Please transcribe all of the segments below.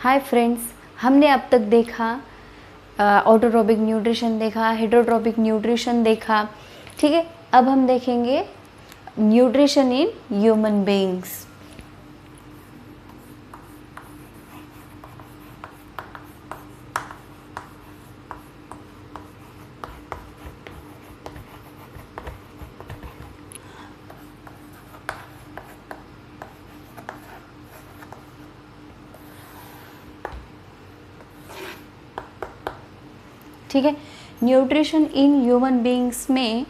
Hi friends, हमने अब तक देखा ऑटोट्रोपिक न्यूट्रिशन देखा, हेटरोट्रोपिक न्यूट्रिशन देखा। ठीक है, अब हम देखेंगे न्यूट्रिशन इन ह्यूमन बीइंग्स। ठीक है, न्यूट्रिशन इन ह्यूमन बीइंग्स में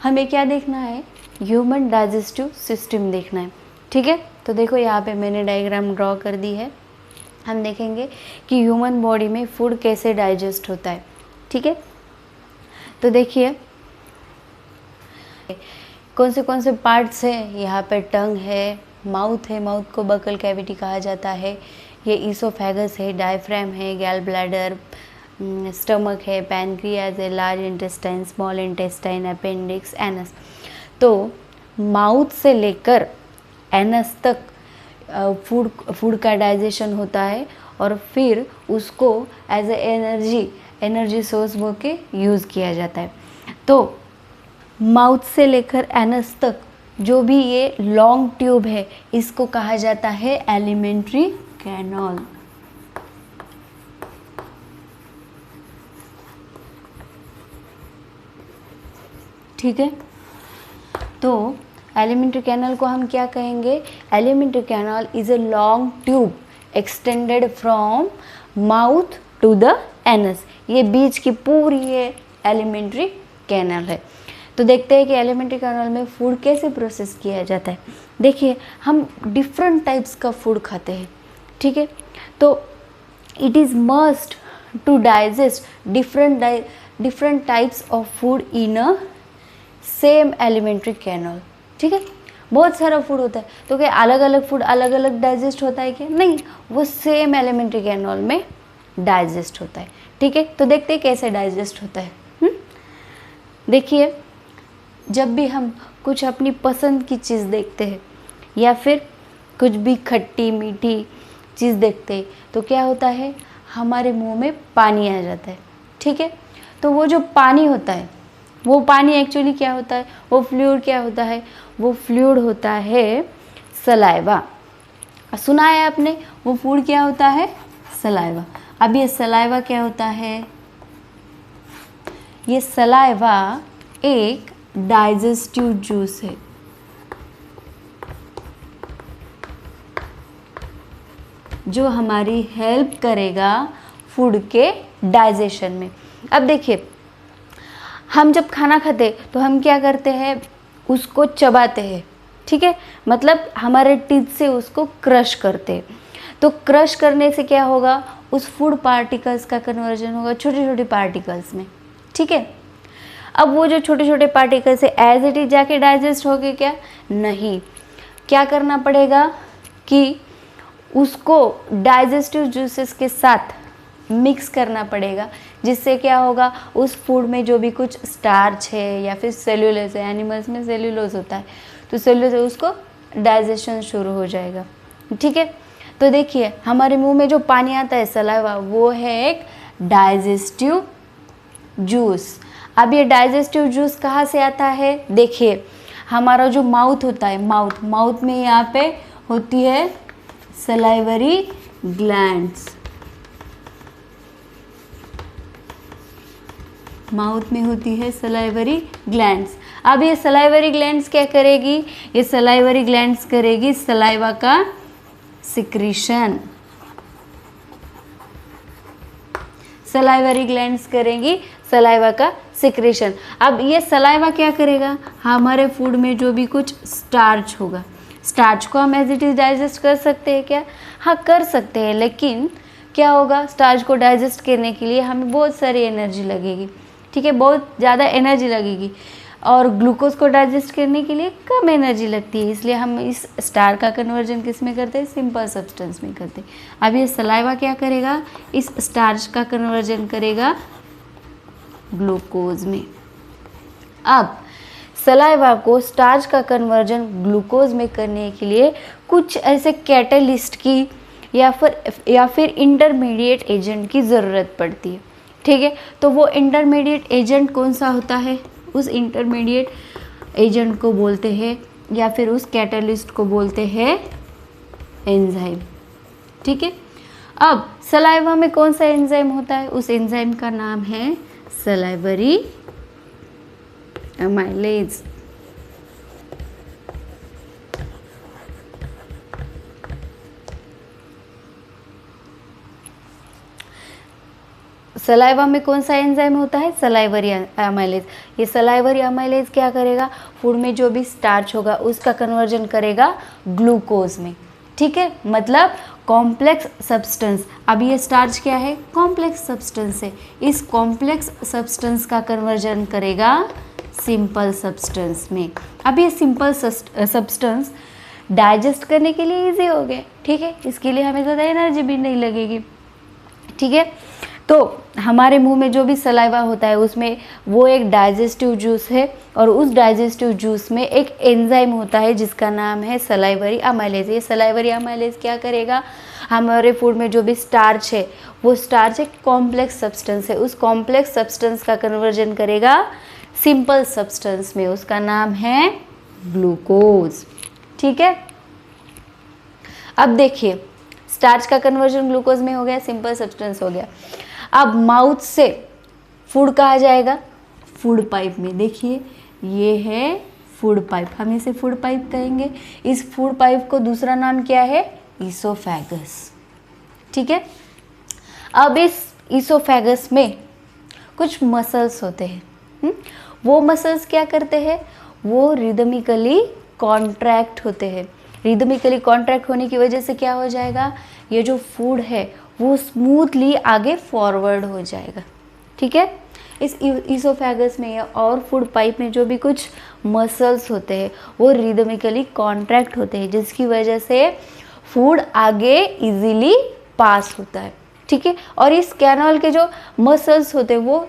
हमें क्या देखना है? ह्यूमन डाइजेस्टिव सिस्टम देखना है। ठीक है, तो देखो यहाँ पे मैंने डायग्राम ड्रॉ कर दी है। हम देखेंगे कि ह्यूमन बॉडी में फूड कैसे डाइजेस्ट होता है। ठीक है, तो देखिए कौन से पार्ट्स हैं। यहाँ पे टंग है, माउथ है, माउथ को बकल कैविटी कहा जाता है। ये ईसोफेगस है, डायफ्राम है, गैल ब्लैडर, स्टमक है, पैनक्रियाज है, large intestine, small intestine, appendix, anus. तो माउथ से लेकर एनस तक फूड का डाइजेशन होता है और फिर उसको एज ए एनर्जी सोर्स बोल के यूज़ किया जाता है। तो माउथ से लेकर एनस तक जो भी ये लॉन्ग ट्यूब है, इसको कहा जाता है एलिमेंट्री कैनाल। ठीक है, तो एलिमेंट्री कैनाल को हम क्या कहेंगे? Alimentary canal is a long tube extended from mouth to the anus. ये बीच की पूरी ये एलिमेंट्री कैनाल है। तो देखते हैं कि एलिमेंट्री कैनाल में फूड कैसे प्रोसेस किया जाता है। देखिए, हम डिफरेंट टाइप्स का फूड खाते हैं। ठीक है, तो it is must to digest different types of food in a same elementary canal. ठीक है, बहुत सारा फूड होता है, तो क्या अलग अलग फूड अलग अलग डाइजेस्ट होता है क्या? नहीं, वो सेम एलिमेंट्री कैनाल में डाइजेस्ट होता है। ठीक है, तो देखते हैं कैसे डाइजेस्ट होता है। देखिए, जब भी हम कुछ अपनी पसंद की चीज़ देखते हैं या फिर कुछ भी खट्टी मीठी चीज़ देखते हैं, तो क्या होता है? हमारे मुंह में पानी आ जाता है। ठीक है, तो वो जो पानी होता है, वो पानी एक्चुअली क्या होता है? वो फ्लूइड क्या होता है? वो फ्लूइड होता है सलाइवा। सुना है आपने? वो फूड क्या होता है? सलाइवा। अब ये सलाइवा क्या होता है? ये सलाइवा एक डाइजेस्टिव जूस है। जो हमारी हेल्प करेगा फूड के डाइजेशन में। अब देखिए, हम जब खाना खाते तो हम क्या करते हैं? उसको चबाते हैं। ठीक है, मतलब हमारे टीथ से उसको क्रश करते हैं। तो क्रश करने से क्या होगा? उस फूड पार्टिकल्स का कन्वर्जन होगा छोटे छोटे पार्टिकल्स में। ठीक है, अब वो जो छोटे छोटे पार्टिकल्स है एज इट इज जाके डाइजेस्ट हो गए क्या? नहीं, क्या करना पड़ेगा कि उसको डाइजेस्टिव जूसेस के साथ मिक्स करना पड़ेगा, जिससे क्या होगा? उस फूड में जो भी कुछ स्टार्च है या फिर सेल्यूलोज है, एनिमल्स में सेल्यूलोज होता है, तो सेल्यूलोज उसको डाइजेशन शुरू हो जाएगा। ठीक है, तो देखिए हमारे मुंह में जो पानी आता है सलाइवा, वो है एक डाइजेस्टिव जूस। अब ये डाइजेस्टिव जूस कहाँ से आता है? देखिए, हमारा जो माउथ होता है, माउथ में यहाँ पे होती है सलाइवरी ग्लैंड्स। माउथ में होती है सलाइवरी ग्लैंड्स। अब ये सलाइवरी ग्लैंड्स क्या करेगी? ये सलाइवरी ग्लैंड्स करेगी सलाइवा का सिक्रीशन। सलाइवरी ग्लैंड्स करेंगी सलाइवा का सिक्रीशन। अब ये सलाइवा क्या करेगा? हमारे फूड में जो भी कुछ स्टार्च होगा, स्टार्च को हम एज इट इज डाइजेस्ट कर सकते हैं क्या? हाँ, कर सकते हैं, लेकिन क्या होगा? स्टार्च को डाइजेस्ट करने के लिए हमें बहुत सारी एनर्जी लगेगी। ठीक है, बहुत ज़्यादा एनर्जी लगेगी, और ग्लूकोज को डाइजेस्ट करने के लिए कम एनर्जी लगती है। इसलिए हम इस स्टार का कन्वर्जन किस में करते हैं? सिंपल सब्सटेंस में करते हैं। अब ये सलाइवा क्या करेगा? इस स्टार्च का कन्वर्जन करेगा ग्लूकोज में। अब सलाइवा को स्टार्च का कन्वर्जन ग्लूकोज में करने के लिए कुछ ऐसे कैटलिस्ट की या फिर इंटरमीडिएट एजेंट की ज़रूरत पड़ती है। ठीक है, तो वो इंटरमीडिएट एजेंट कौन सा होता है? उस इंटरमीडिएट एजेंट को बोलते हैं या फिर उस कैटलिस्ट को बोलते हैं एंजाइम। ठीक है, अब सलाइवा में कौन सा एंजाइम होता है? उस एंजाइम का नाम है सलाइवरी अमाइलेज। सलाइवा में कौन सा एंजाइम होता है? Salivary amylase. ये सलाइवरी अमाइलेज क्या करेगा? फूड में जो भी स्टार्च होगा उसका कन्वर्जन करेगा ग्लूकोज में। ठीक है, मतलब कॉम्प्लेक्स सब्सटेंस। अब ये स्टार्च क्या है? कॉम्प्लेक्स सब्सटेंस है। इस कॉम्प्लेक्स सब्सटेंस का कन्वर्जन करेगा सिंपल सब्सटेंस में। अब ये सिंपल सब्सटेंस डाइजेस्ट करने के लिए इजी हो गए। ठीक है, इसके लिए हमें ज़्यादा एनर्जी भी नहीं लगेगी। ठीक है, तो हमारे मुंह में जो भी सलाइवा होता है उसमें वो एक डाइजेस्टिव जूस है, और उस डाइजेस्टिव जूस में एक एंजाइम होता है जिसका नाम है सलाइवरी अमाइलेज। ये सलाइवरी अमाइलेज क्या करेगा? हमारे फूड में जो भी स्टार्च है, वो स्टार्च एक कॉम्प्लेक्स सब्सटेंस है, उस कॉम्प्लेक्स सब्सटेंस का कन्वर्जन करेगा सिंपल सब्सटेंस में। उसका नाम है ग्लूकोज। ठीक है, अब देखिए स्टार्च का कन्वर्जन ग्लूकोज में हो गया, सिंपल सब्सटेंस हो गया। अब माउथ से फूड कहाँ जाएगा? फूड पाइप में। देखिए ये है फूड पाइप, हम इसे फूड पाइप कहेंगे। इस फूड पाइप को दूसरा नाम क्या है? ईसोफेगस। ठीक है, अब इस ईसोफेगस में कुछ मसल्स होते हैं। वो मसल्स क्या करते हैं? वो रिदमिकली कॉन्ट्रैक्ट होते हैं। रिदमिकली कॉन्ट्रैक्ट होने की वजह से क्या हो जाएगा? ये जो फूड है वो स्मूथली आगे फॉरवर्ड हो जाएगा। ठीक है, इस ईसोफेगस में और फूड पाइप में जो भी कुछ मसल्स होते हैं वो रिदमिकली कॉन्ट्रैक्ट होते हैं, जिसकी वजह से फूड आगे इजीली पास होता है। ठीक है, और इस कैनाल के जो मसल्स होते हैं वो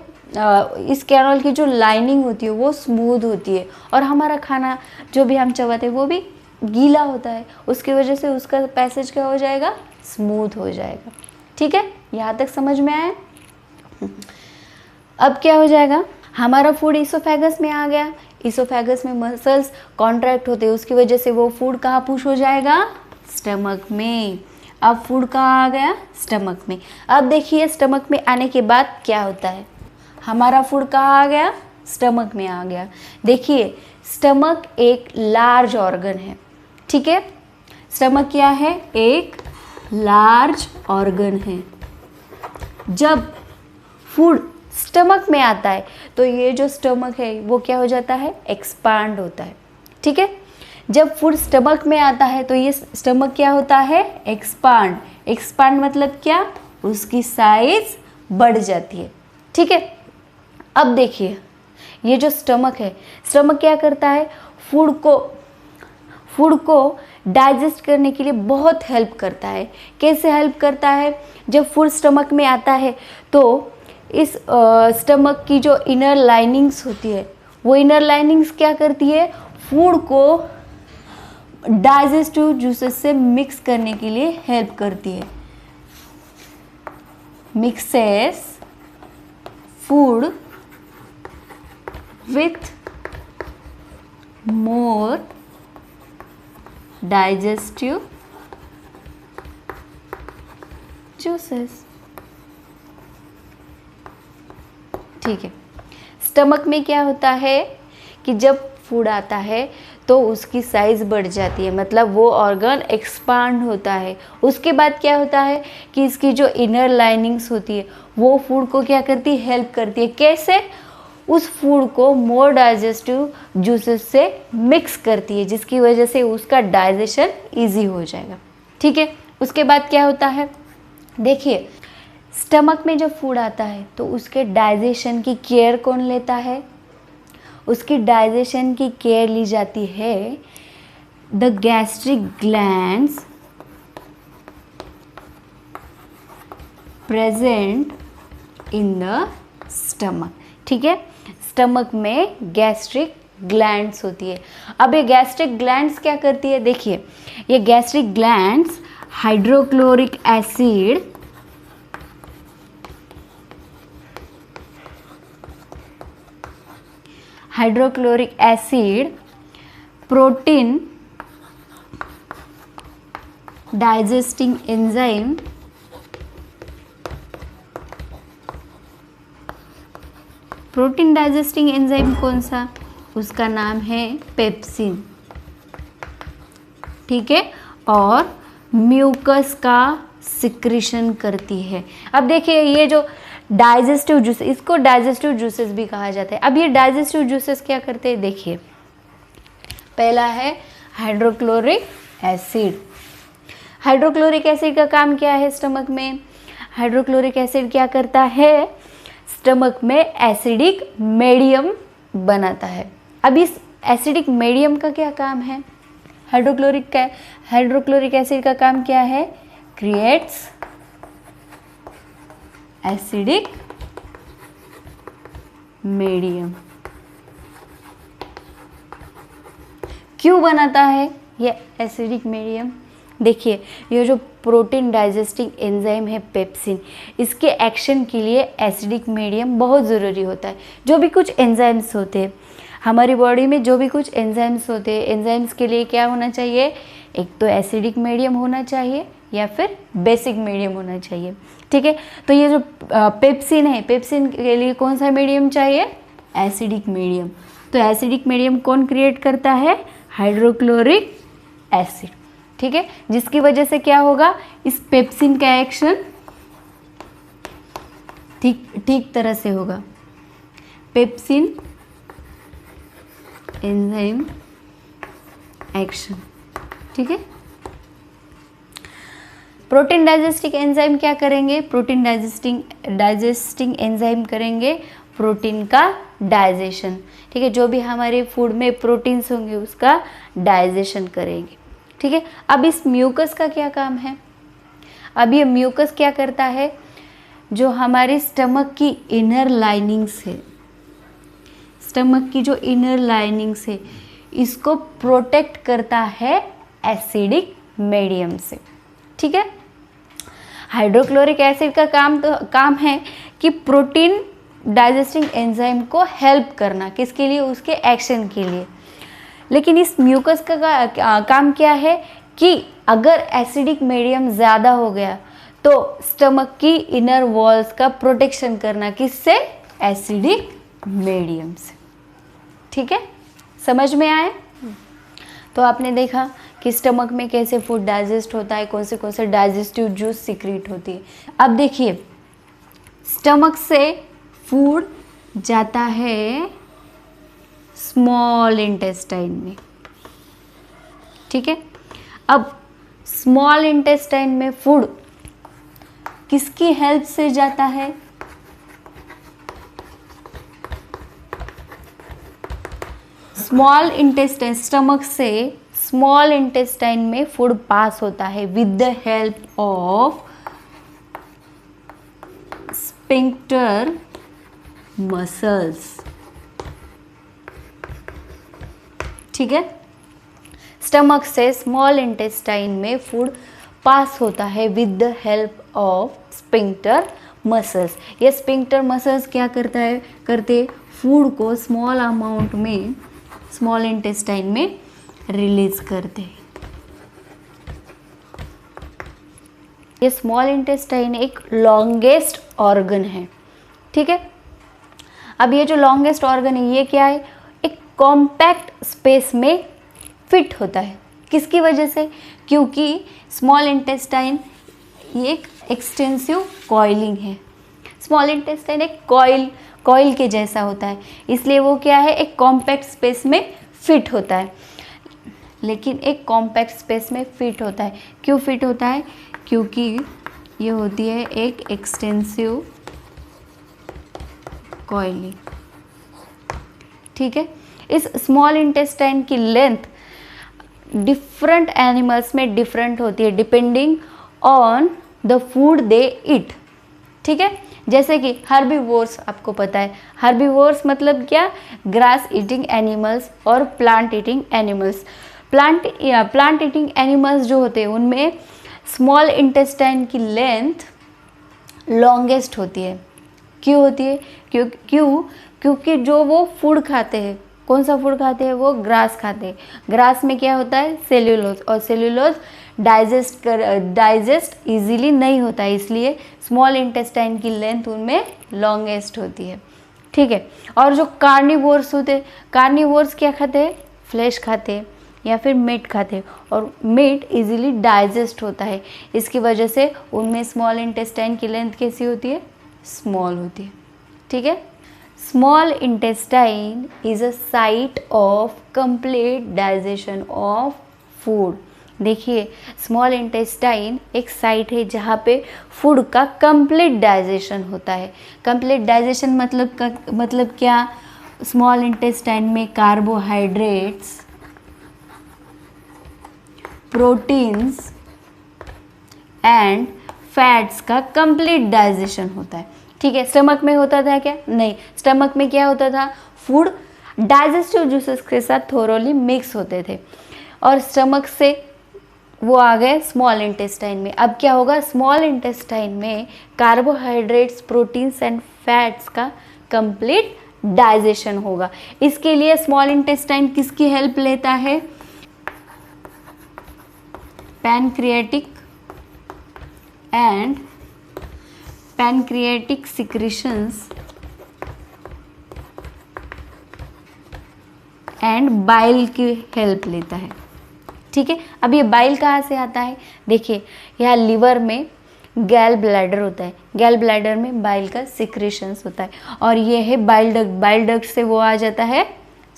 इस कैनाल की जो लाइनिंग होती है वो स्मूथ होती है, और हमारा खाना जो भी हम चबाते हैं वो भी गीला होता है, उसकी वजह से उसका पैसेज क्या हो जाएगा? स्मूथ हो जाएगा। ठीक है, यहाँ तक समझ में आया? अब क्या हो जाएगा? हमारा फूड ईसोफेगस में आ गया। ईसोफेगस में मसल्स कॉन्ट्रैक्ट होते हैं, उसकी वजह से वो फूड कहाँ पुश हो जाएगा? स्टमक में। अब फूड कहाँ आ गया? स्टमक में। अब देखिए स्टमक में आने के बाद क्या होता है? हमारा फूड कहाँ आ गया? स्टमक में आ गया। देखिए स्टमक एक लार्ज ऑर्गन है। ठीक है, स्टमक क्या है? एक लार्ज ऑर्गन है। जब फूड स्टमक में आता है तो ये जो स्टमक है वो क्या हो जाता है? एक्सपांड होता है। ठीक है, जब फूड स्टमक में आता है तो ये स्टमक क्या होता है? एक्सपांड। एक्सपांड मतलब क्या? उसकी साइज बढ़ जाती है। ठीक है, अब देखिए ये जो स्टमक है, स्टमक क्या करता है? फूड को डाइजेस्ट करने के लिए बहुत हेल्प करता है। कैसे हेल्प करता है? जब फूड स्टमक में आता है तो इस स्टमक की जो इनर लाइनिंग्स होती है वो इनर लाइनिंग्स क्या करती है? फूड को डाइजेस्टिव जूसेस से मिक्स करने के लिए हेल्प करती है। Mixes food with more digestive juices. ठीक है, स्टमक में क्या होता है कि जब फूड आता है तो उसकी साइज़ बढ़ जाती है, मतलब वो ऑर्गन एक्सपांड होता है। उसके बाद क्या होता है कि इसकी जो इनर लाइनिंग्स होती है वो फूड को क्या करती है? हेल्प करती है। कैसे? उस फूड को मोर डाइजेस्टिव जूसेस से मिक्स करती है, जिसकी वजह से उसका डाइजेशन इजी हो जाएगा। ठीक है, उसके बाद क्या होता है? देखिए स्टमक में जब फूड आता है तो उसके डाइजेशन की केयर कौन लेता है? उसकी डाइजेशन की केयर ली जाती है the gastric glands present in the stomach. ठीक है, स्टमक में गैस्ट्रिक ग्लैंड्स होती है। अब ये गैस्ट्रिक ग्लैंड्स क्या करती है? देखिए ये gastric glands hydrochloric acid protein digesting enzyme protein digesting enzyme कौन सा, उसका नाम है पेप्सिन, ठीक है, और म्यूकस का सिक्रीशन करती है। अब देखिए ये जो डाइजेस्टिव जूस, इसको डाइजेस्टिव जूसेस भी कहा जाता है। अब ये डाइजेस्टिव जूसेस क्या करते हैं, देखिए पहला है हाइड्रोक्लोरिक एसिड। हाइड्रोक्लोरिक एसिड का काम क्या है स्टमक में, हाइड्रोक्लोरिक एसिड क्या करता है, स्टमक में एसिडिक मीडियम बनाता है। अब इस एसिडिक मीडियम का क्या काम है, हाइड्रोक्लोरिक एसिड का काम क्या है, क्रिएट्स एसिडिक मीडियम। क्यों बनाता है ये एसिडिक मीडियम, देखिए ये जो प्रोटीन डाइजेस्टिंग एंजाइम है पेप्सिन, इसके एक्शन के लिए एसिडिक मीडियम बहुत ज़रूरी होता है। जो भी कुछ एंजाइम्स होते हैं हमारी बॉडी में, जो भी कुछ एंजाइम्स होते हैं, एंजाइम्स के लिए क्या होना चाहिए, एक तो एसिडिक मीडियम होना चाहिए या फिर बेसिक मीडियम होना चाहिए, ठीक है। तो ये जो पेप्सिन है, पेप्सिन के लिए कौन सा मीडियम चाहिए, एसिडिक मीडियम। तो एसिडिक मीडियम कौन क्रिएट करता है, हाइड्रोक्लोरिक एसिड, ठीक है, जिसकी वजह से क्या होगा, इस पेप्सिन का एक्शन ठीक तरह से होगा। पेप्सिन एंजाइम एक्शन, ठीक है। प्रोटीन डाइजेस्टिंग एंजाइम क्या करेंगे, प्रोटीन डाइजेस्टिंग एंजाइम करेंगे प्रोटीन का डाइजेशन, ठीक है, जो भी हमारे फूड में प्रोटीन्स होंगे उसका डाइजेशन करेंगे, ठीक है। अब इस म्यूकस का क्या काम है, अब ये म्यूकस क्या करता है, जो हमारे स्टमक की इनर लाइनिंग्स है, स्टमक की जो इनर लाइनिंग्स है, इसको प्रोटेक्ट करता है एसिडिक मीडियम से, ठीक है। हाइड्रोक्लोरिक एसिड का काम है कि प्रोटीन डाइजेस्टिंग एंजाइम को हेल्प करना, किसके लिए, उसके एक्शन के लिए। लेकिन इस म्यूकस का काम क्या है कि अगर एसिडिक मीडियम ज़्यादा हो गया तो स्टमक की इनर वॉल्स का प्रोटेक्शन करना, किससे, एसिडिक मीडियम से, ठीक है। समझ में आए, तो आपने देखा कि स्टमक में कैसे फूड डाइजेस्ट होता है, कौन से डाइजेस्टिव जूस सीक्रेट होती है। अब देखिए स्टमक से फूड जाता है स्मॉल इंटेस्टाइन में, ठीक है। अब स्मॉल इंटेस्टाइन में फूड किसकी हेल्प से जाता है, स्मॉल इंटेस्टाइन, स्टमक से स्मॉल इंटेस्टाइन में फूड पास होता है with the help of sphincter muscles, ठीक है। स्टमक से स्मॉल इंटेस्टाइन में फूड पास होता है with the help of sphincter muscles. ये स्फिंक्टर मसल्स क्या करते फूड को स्मॉल अमाउंट में स्मॉल इंटेस्टाइन में रिलीज करते हैं। ये स्मॉल इंटेस्टाइन एक लॉन्गेस्ट ऑर्गन है, ठीक है। अब ये जो लॉन्गेस्ट ऑर्गन है ये क्या है, एक कॉम्पैक्ट स्पेस में फिट होता है, किसकी वजह से, क्योंकि स्मॉल इंटेस्टाइन ये एक एक्सटेंसिव कॉइलिंग है। स्मॉल इंटेस्टाइन एक कॉइल के जैसा होता है, इसलिए वो क्या है, एक कॉम्पैक्ट स्पेस में फिट होता है। लेकिन एक कॉम्पैक्ट स्पेस में फिट होता है, क्यों फिट होता है, क्योंकि ये होती है एक एक्सटेंसिव कॉइलिंग, ठीक है। इस स्मॉल इंटेस्टाइन की लेंथ डिफरेंट एनिमल्स में डिफरेंट होती है डिपेंडिंग ऑन द फूड दे ईट, ठीक है। जैसे कि हर्बीवोर्स, आपको पता है हर्बीवोर्स मतलब क्या, ग्रास ईटिंग एनिमल्स और plant eating animals. Plant eating animals जो होते हैं उनमें स्मॉल इंटेस्टाइन की लेंथ लॉन्गेस्ट होती है। क्यों होती है? क्योंकि जो वो फूड खाते हैं, कौन सा फूड खाते हैं? वो ग्रास खाते हैं। ग्रास में क्या होता है? सेल्यूलोज, और सेल्यूलोज डाइजेस्ट इजीली नहीं होता है, इसलिए स्मॉल इंटेस्टाइन की लेंथ उनमें लॉन्गेस्ट होती है। ठीक है। और जो कार्निवोर्स होते हैं, कार्निवोर्स क्या खाते हैं? फ्लैश खाते हैं या फिर मीट खाते हैं, और मीट इजीली डाइजेस्ट होता है, इसकी वजह से उनमें स्मॉल इंटेस्टाइन की लेंथ कैसी होती है? स्मॉल होती है। ठीक है। Small intestine is a site of complete digestion of food. देखिए, स्मॉल इंटेस्टाइन एक साइट है जहाँ पे फूड का कंप्लीट डाइजेशन होता है। कंप्लीट डाइजेशन मतलब क्या? स्मॉल इंटेस्टाइन में कार्बोहाइड्रेट्स, प्रोटीन्स एंड फैट्स का कंप्लीट डाइजेशन होता है। ठीक है। स्टमक में होता था क्या? नहीं। स्टमक में क्या होता था? फूड डाइजेस्टिव जूसेस के साथ थोरोली मिक्स होते थे, और स्टमक से वो आ गए स्मॉल इंटेस्टाइन में। अब क्या होगा? स्मॉल इंटेस्टाइन में कार्बोहाइड्रेट्स, प्रोटीन्स एंड फैट्स का कंप्लीट डाइजेशन होगा। इसके लिए स्मॉल इंटेस्टाइन किसकी हेल्प लेता है? Pancreatic and pancreatic secretions and bile की हेल्प लेता है। ठीक है। अब ये बाइल कहाँ से आता है? देखिए, यहाँ लीवर में गैल ब्लैडर होता है, गैल ब्लैडर में बाइल का सिक्रीशंस होता है, और ये है बाइल डक्ट। बाइल डक्ट से वो आ जाता है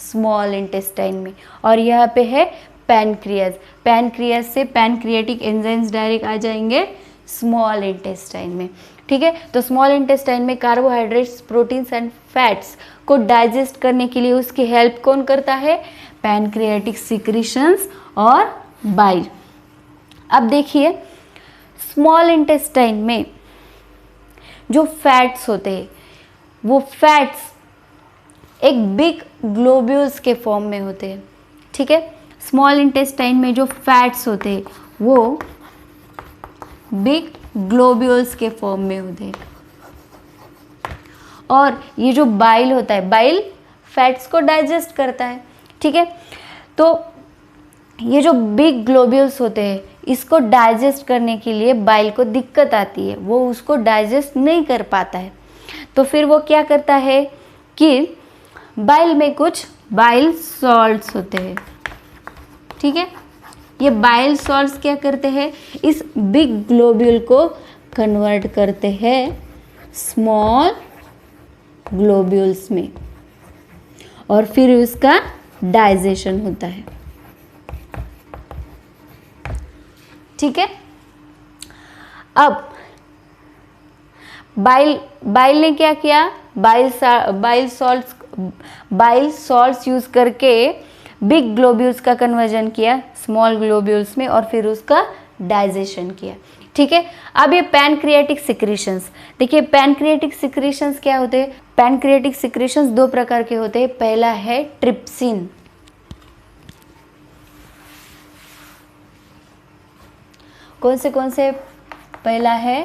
स्मॉल इंटेस्टाइन में, और यहाँ पे है पैनक्रियाज। पैनक्रियाज से पैनक्रियाटिक एंजाइम्स डायरेक्ट आ जाएंगे स्मॉल इंटेस्टाइन में। ठीक है। तो स्मॉल इंटेस्टाइन में कार्बोहाइड्रेट्स, प्रोटीन्स एंड फैट्स को डाइजेस्ट करने के लिए उसकी हेल्प कौन करता है? पैनक्रियाटिक सिक्रीशंस और बाइल। अब देखिए, स्मॉल इंटेस्टाइन में जो फैट्स होते हैं, वो फैट्स एक बिग ग्लोब्यूल्स के फॉर्म में होते हैं। ठीक है। स्मॉल इंटेस्टाइन में जो फैट्स होते हैं वो बिग ग्लोब्यूल्स के फॉर्म में होते हैं, और ये जो बाइल होता है, बाइल फैट्स को डाइजेस्ट करता है। ठीक है। तो ये जो बिग ग्लोब्यूल्स होते हैं, इसको डाइजेस्ट करने के लिए बाइल को दिक्कत आती है, वो उसको डाइजेस्ट नहीं कर पाता है। तो फिर वो क्या करता है कि बाइल में कुछ बाइल सॉल्ट्स होते हैं। ठीक है। ये बाइल सॉल्ट्स क्या करते हैं? इस बिग ग्लोब्यूल को कन्वर्ट करते हैं स्मॉल ग्लोब्यूल्स में, और फिर उसका डाइजेशन होता है। ठीक है। अब बाइल ने क्या किया? बाइल सॉल्ट्स यूज करके बिग ग्लोब्यूल्स का कन्वर्जन किया स्मॉल ग्लोब्यूल्स में, और फिर उसका डाइजेशन किया। ठीक है। अब ये पैनक्रियाटिक सिक्रीशंस, देखिए पैनक्रियाटिक सिक्रीशंस क्या होते हैं? पैनक्रियाटिक सिक्रीशंस दो प्रकार के होते हैं। पहला है ट्रिप्सिन, कौन से? पहला है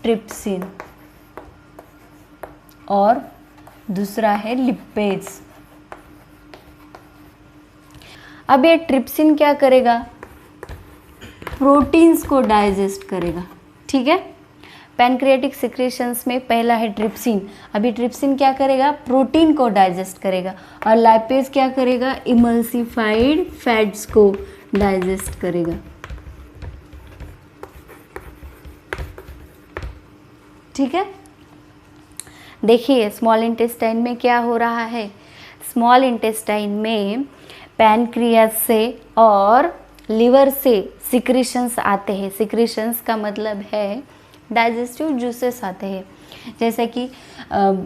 ट्रिप्सिन और दूसरा है लिपेज। अब ये ट्रिप्सिन क्या करेगा? प्रोटीन्स को डाइजेस्ट करेगा। ठीक है। पैनक्रियाटिक सिक्रीशंस में पहला है ट्रिप्सिन। अभी ट्रिप्सिन क्या करेगा? प्रोटीन को डाइजेस्ट करेगा, और लाइपेज क्या करेगा? इमल्सिफाइड फैट्स को डाइजेस्ट करेगा। ठीक है। देखिए, स्मॉल इंटेस्टाइन में क्या हो रहा है? स्मॉल इंटेस्टाइन में पैनक्रियाज से और लिवर से सिक्रीशंस आते हैं। सिक्रीशंस का मतलब है डाइजेस्टिव जूसेस आते हैं, जैसे कि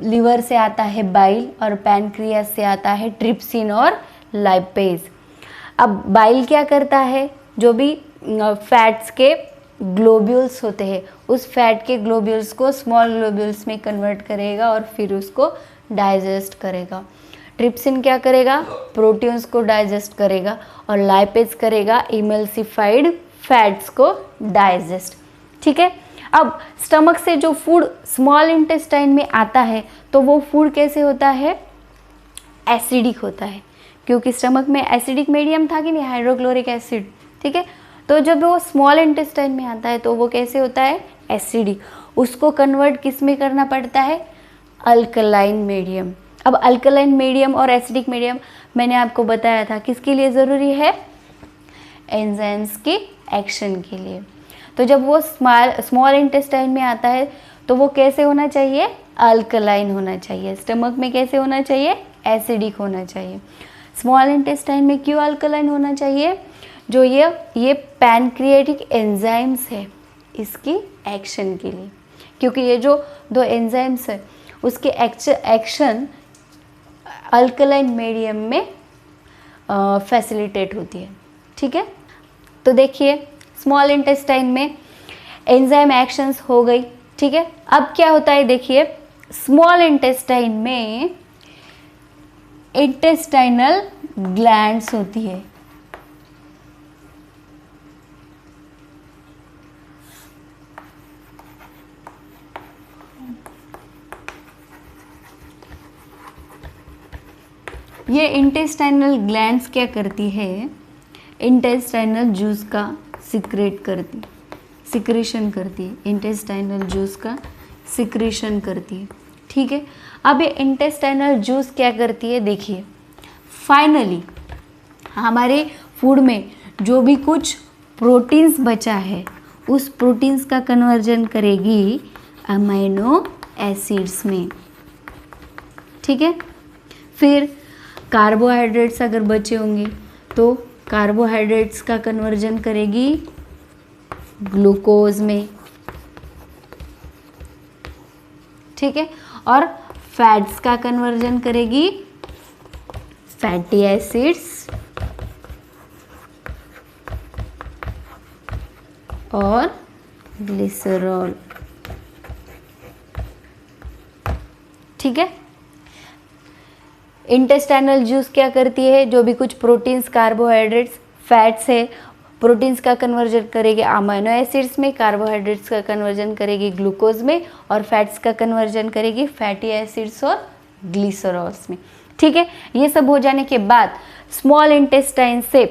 लिवर से आता है बाइल, और पैनक्रियाज से आता है ट्रिप्सिन और लाइपेज। अब बाइल क्या करता है? जो भी फैट्स के ग्लोब्यूल्स होते हैं, उस फैट के ग्लोब्यूल्स को स्मॉल ग्लोब्यूल्स में कन्वर्ट करेगा, और फिर उसको डाइजेस्ट करेगा। ट्रिप्सिन क्या करेगा? प्रोटीन्स को डाइजेस्ट करेगा, और लाइपेज करेगा इमल्सिफाइड फैट्स को डाइजेस्ट। ठीक है, अब स्टमक से जो फूड स्मॉल इंटेस्टाइन में आता है तो वो फूड कैसे होता है, एसिडिक होता है, क्योंकि स्टमक में एसिडिक मीडियम था कि नहीं, हाइड्रोक्लोरिक एसिड। ठीक है, तो जब वो स्मॉल इंटेस्टाइन में आता है तो वो कैसे होता है, एसिडिक। उसको कन्वर्ट किस में करना पड़ता है, अल्कलाइन मीडियम। अब अल्कलाइन मीडियम और एसिडिक मीडियम मैंने आपको बताया था किसके लिए ज़रूरी है, एंजाइम्स की एक्शन के लिए। तो जब वो स्मॉल इंटेस्टाइन में आता है तो वो कैसे होना चाहिए, अल्कलाइन होना चाहिए। स्टमक में कैसे होना चाहिए, एसिडिक होना चाहिए। स्मॉल इंटेस्टाइन में क्यों अल्कलाइन होना चाहिए, जो ये पैनक्रियाटिक एंजाइम्स है इसकी एक्शन के लिए, क्योंकि ये जो दो एंजाइम्स है उसके एक्शन अल्कलाइन मीडियम में फैसिलिटेट होती है। ठीक है, तो देखिए स्मॉल इंटेस्टाइन में एंजाइम एक्शंस हो गई। ठीक है, अब क्या होता है, देखिए स्मॉल इंटेस्टाइन में इंटेस्टाइनल ग्लैंड्स होती है। ये इंटेस्टाइनल ग्लैंड्स क्या करती है, इंटेस्टाइनल जूस का सिक्रेशन करती है, इंटेस्टाइनल जूस का सिक्रेशन करती है। ठीक है, अब ये इंटेस्टाइनल जूस क्या करती है, देखिए फाइनली हमारे फूड में जो भी कुछ प्रोटीन्स बचा है उस प्रोटीन्स का कन्वर्जन करेगी अमीनो एसिड्स में। ठीक है, फिर कार्बोहाइड्रेट्स अगर बचे होंगे तो कार्बोहाइड्रेट्स का कन्वर्जन करेगी ग्लूकोज में। ठीक है, और फैट्स का कन्वर्जन करेगी फैटी एसिड्स और ग्लिसरॉल। ठीक है, इंटेस्टाइनल जूस क्या करती है, जो भी कुछ प्रोटीन्स, कार्बोहाइड्रेट्स, फैट्स है, प्रोटीन्स का कन्वर्जन करेगी अमीनो एसिड्स में, कार्बोहाइड्रेट्स का कन्वर्जन करेगी ग्लूकोज में और फैट्स का कन्वर्जन करेगी फैटी एसिड्स और ग्लिसरॉल्स में। ठीक है, ये सब हो जाने के बाद स्मॉल इंटेस्टाइन से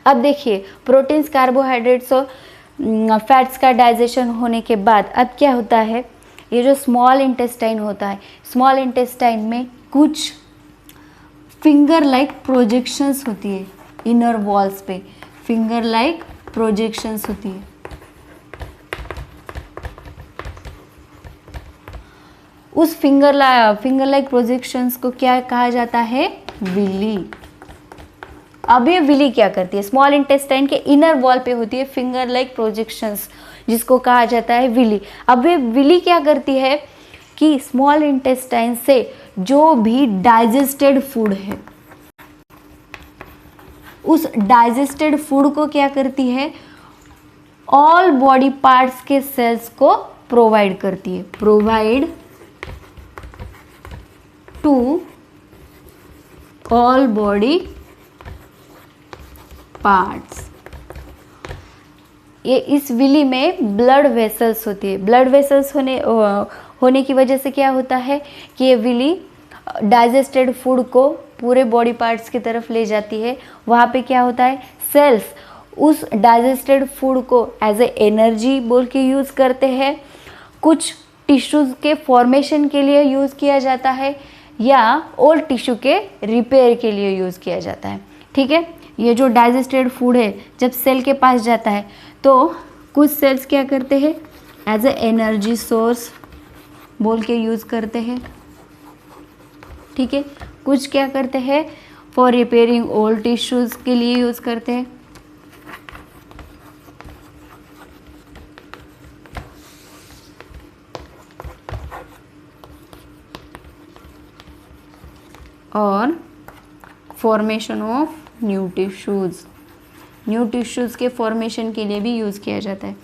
अब देखिए प्रोटीन्स, कार्बोहाइड्रेट्स और फैट्स का डाइजेशन होने के बाद अब क्या होता है, ये जो स्मॉल इंटेस्टाइन होता है, स्मॉल इंटेस्टाइन में कुछ फिंगर लाइक प्रोजेक्शंस होती है इनर वॉल्स पे, फिंगर लाइक प्रोजेक्शंस होती है। उस फिंगर लाइक प्रोजेक्शंस को क्या कहा जाता है, विली। अब ये विली क्या करती है, स्मॉल इंटेस्टाइन के इनर वॉल पे होती है फिंगर लाइक प्रोजेक्शंस, जिसको कहा जाता है विली। अब ये विली क्या करती है कि स्मॉल इंटेस्टाइन से जो भी डाइजेस्टेड फूड है उस डाइजेस्टेड फूड को क्या करती है, ऑल बॉडी पार्ट्स के सेल्स को प्रोवाइड करती है, provide to all body parts. ये इस विली में ब्लड वेसल्स होती है। ब्लड वेसल्स होने की वजह से क्या होता है कि ये विली डाइजेस्टेड फूड को पूरे बॉडी पार्ट्स की तरफ ले जाती है। वहाँ पे क्या होता है, सेल्स उस डाइजेस्टेड फूड को एज ए एनर्जी बोल के यूज़ करते हैं, कुछ टिश्यूज़ के फॉर्मेशन के लिए यूज़ किया जाता है या ओल्ड टिश्यू के रिपेयर के लिए यूज़ किया जाता है। ठीक है, ये जो डाइजेस्टेड फूड है जब सेल के पास जाता है तो कुछ सेल्स क्या करते हैं, एज ए एनर्जी सोर्स बोल के यूज़ करते हैं। ठीक है, कुछ क्या करते हैं, फॉर रिपेयरिंग ओल्ड टिश्यूज़ के लिए यूज़ करते हैं। और फॉर्मेशन ऑफ न्यू टिश्यूज़ के फॉर्मेशन के लिए भी यूज़ किया जाता है।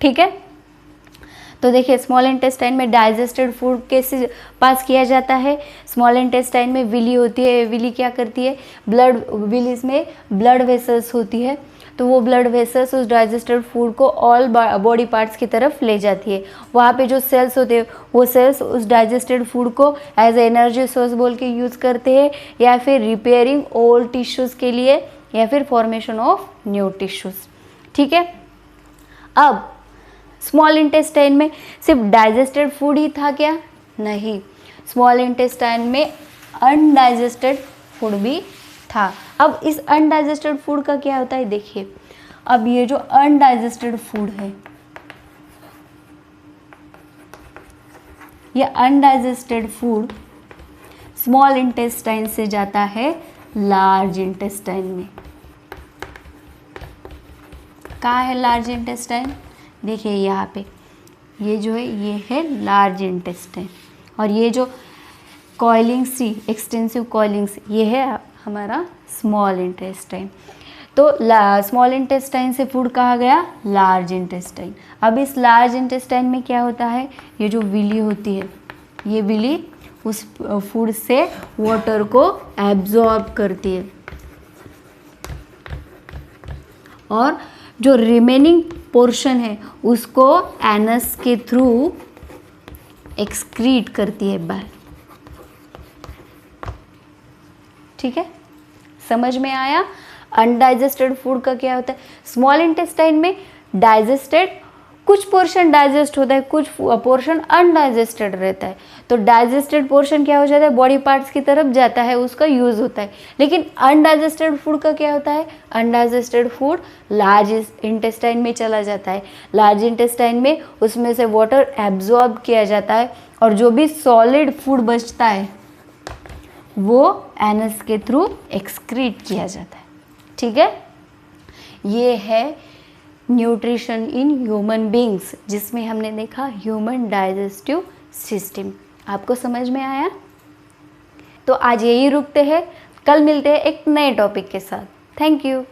ठीक है, तो देखिए स्मॉल इंटेस्टाइन में डाइजेस्टेड फूड कैसे पास किया जाता है। स्मॉल इंटेस्टाइन में विली होती है, विली क्या करती है, विलीज में ब्लड वेसल्स होती है, तो वो ब्लड वेसल्स उस डाइजेस्टेड फूड को ऑल बॉडी पार्ट्स की तरफ ले जाती है। वहाँ पे जो सेल्स होते हैं वो सेल्स उस डाइजेस्टेड फूड को एज एनर्जी सोर्स बोल के यूज़ करते हैं, या फिर रिपेयरिंग ओल्ड टिश्यूज़ के लिए, या फिर फॉर्मेशन ऑफ न्यू टिश्यूज़। ठीक है, अब स्मॉल इंटेस्टाइन में सिर्फ डाइजेस्टेड फूड ही था क्या? नहीं, स्मॉल इंटेस्टाइन में अनडाइजेस्टेड फूड भी था। अब इस अनडाइजेस्टेड फूड का क्या होता है, देखिए अब ये जो अनडाइजेस्टेड फूड है, ये अनडाइजेस्टेड फूड स्मॉल इंटेस्टाइन से जाता है लार्ज इंटेस्टाइन में। कहाँ है लार्ज इंटेस्टाइन? देखिए यहाँ पे ये जो है ये है लार्ज इंटेस्टाइन, और ये जो कॉइलिंग सी एक्सटेंसिव कॉइलिंग्स ये है हमारा स्मॉल इंटेस्टाइन। तो स्मॉल इंटेस्टाइन से फूड कहा गया लार्ज इंटेस्टाइन। अब इस लार्ज इंटेस्टाइन में क्या होता है, ये जो विली होती है, ये विली उस फूड से वाटर को एब्जॉर्ब करती है, और जो रिमेनिंग पोर्शन है उसको एनस के थ्रू एक्सक्रीट करती है बाहर। ठीक है, समझ में आया? अनडाइजेस्टेड फूड का क्या होता है, स्मॉल इंटेस्टाइन में डाइजेस्टेड कुछ पोर्शन डाइजेस्ट होता है, कुछ पोर्शन अनडाइजेस्टेड रहता है। तो डाइजेस्टेड पोर्शन क्या हो जाता है, बॉडी पार्ट्स की तरफ जाता है, उसका यूज़ होता है। लेकिन अनडाइजेस्टेड फूड का क्या होता है, अनडाइजेस्टेड फूड लार्ज इंटेस्टाइन में चला जाता है। लार्ज इंटेस्टाइन में उसमें से वाटर एब्जॉर्ब किया जाता है, और जो भी सॉलिड फूड बचता है वो एनस के थ्रू एक्सक्रीट किया जाता है। ठीक है, ये है न्यूट्रिशन इन ह्यूमन बींग्स, जिसमें हमने देखा ह्यूमन डाइजेस्टिव सिस्टम। आपको समझ में आया? तो आज यही रुकते हैं, कल मिलते हैं एक नए टॉपिक के साथ। Thank you.